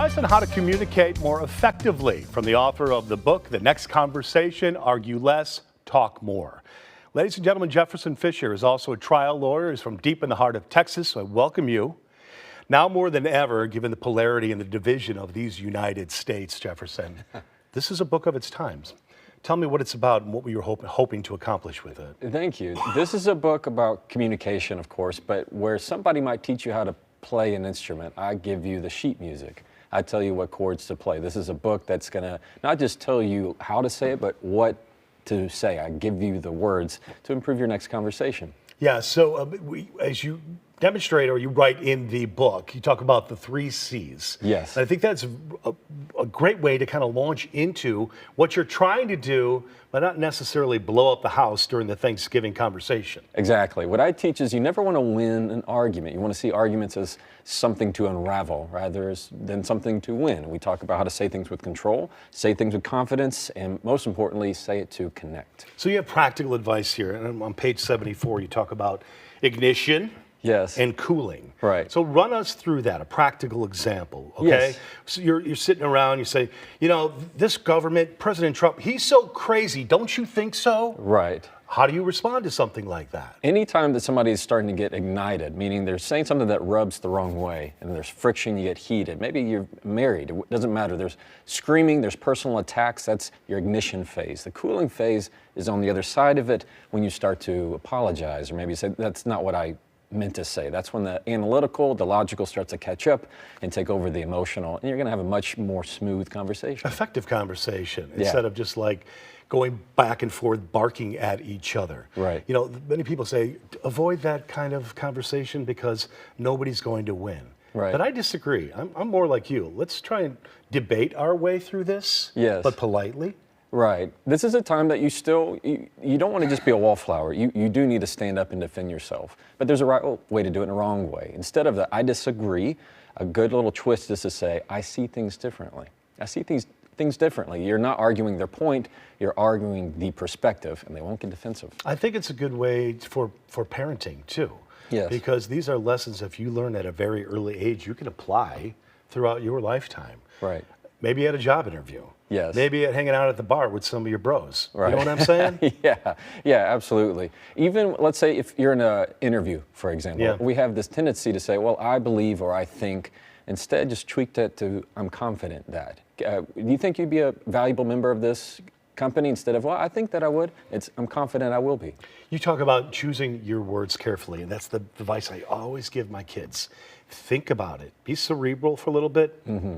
Advice on how to communicate more effectively from the author of the book, The Next Conversation, Argue Less, Talk More. Ladies and gentlemen, Jefferson Fisher is also a trial lawyer. He's from deep in the heart of Texas, so I welcome you. Now more than ever, given the polarity and the division of these United States, Jefferson, this is a book of its times. Tell me what it's about and what we were hoping to accomplish with it. Thank you. This is a book about communication, of course, but where somebody might teach you how to play an instrument, I give you the sheet music. I tell you what chords to play. This is a book that's going to not just tell you how to say it, but what to say. I give you the words to improve your next conversation. Yeah, so as you demonstrate or you write in the book, you talk about the 3 C's. Yes. And I think that's a great way to kind of launch into what you're trying to do, but not necessarily blow up the house during the Thanksgiving conversation. Exactly. What I teach is you never want to win an argument. You want to see arguments as something to unravel rather than something to win. We talk about how to say things with control, say things with confidence, and most importantly, say it to connect. So you have practical advice here. And on page 74, you talk about ignition. Yes. And cooling. Right. So run us through that, a practical example, okay? Yes. So you're sitting around, you say, you know, this government, President Trump, he's so crazy, don't you think so? Right. How do you respond to something like that? Anytime that somebody is starting to get ignited, meaning they're saying something that rubs the wrong way, and there's friction, you get heated. Maybe you're married, it doesn't matter. There's screaming, there's personal attacks, that's your ignition phase. The cooling phase is on the other side of it when you start to apologize, or maybe say, that's not what I meant to say. That's when the analytical, the logical starts to catch up and take over the emotional, and you're going to have a much more smooth conversation. Effective conversation, Yeah. instead of just like going back and forth, barking at each other. Right. You know, many people say, avoid that kind of conversation because nobody's going to win. Right. But I disagree. I'm more like you. Let's try and debate our way through this, Yes. but politely. Right. This is a time that you don't want to just be a wallflower. You do need to stand up and defend yourself. But there's a right way to do it and a wrong way. Instead of the I disagree, a good little twist is to say, I see things differently. I see things differently. You're not arguing their point, you're arguing the perspective, and they won't get defensive. I think it's a good way for parenting too. Yes. Because these are lessons, if you learn at a very early age, you can apply throughout your lifetime. Right. Maybe at a job interview. Yes. Maybe at hanging out at the bar with some of your bros. Right. You know what I'm saying? Yeah, absolutely. Even, let's say, if you're in an interview, for example, Yeah. we have this tendency to say, well, I believe or I think. Instead, just tweak that to, I'm confident that. Do you think you'd be a valuable member of this company? Instead of, well, I think that I would, it's, I'm confident I will be. You talk about choosing your words carefully, and that's the advice I always give my kids. Think about it. Be cerebral for a little bit. Mm-hmm.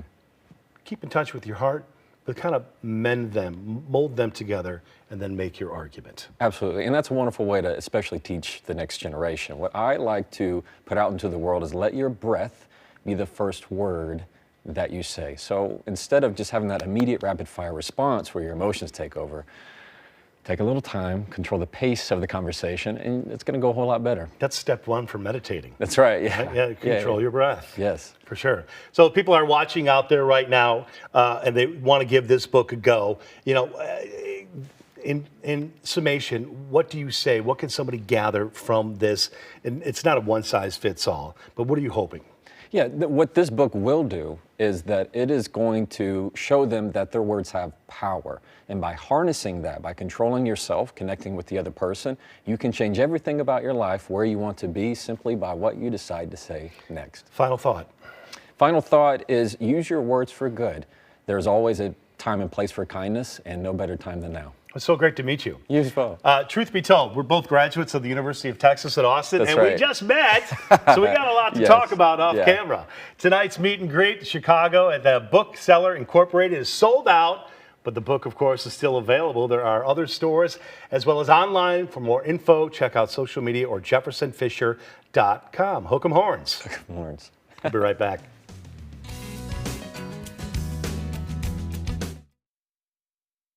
Keep in touch with your heart, but kind of mend them, mold them together, and then make your argument. Absolutely, and that's a wonderful way to especially teach the next generation. What I like to put out into the world is let your breath be the first word that you say. So instead of just having that immediate rapid fire response where your emotions take over, take a little time, control the pace of the conversation, and it's going to go a whole lot better. That's step 1 for meditating. That's right, yeah. Right? Yeah, control your breath. Yes. For sure. So people are watching out there right now, and they want to give this book a go. You know, in summation, what do you say? What can somebody gather from this? And it's not a one-size-fits-all, but what are you hoping? Yeah, what this book will do is that it is going to show them that their words have power. And by harnessing that, by controlling yourself, connecting with the other person, you can change everything about your life where you want to be simply by what you decide to say next. Final thought. Final thought is use your words for good. There's always a time and place for kindness, and no better time than now. It's so great to meet you. You as well. Truth be told, we're both graduates of the University of Texas at Austin, That's and right. we just met, so we got a lot to Yes. talk about off Yeah. camera. Tonight's meet and greet in Chicago at the Bookseller Incorporated is sold out, but the book, of course, is still available. There are other stores as well as online. For more info, check out social media or jeffersonfisher.com. Hook 'em horns. Words. We'll be right back.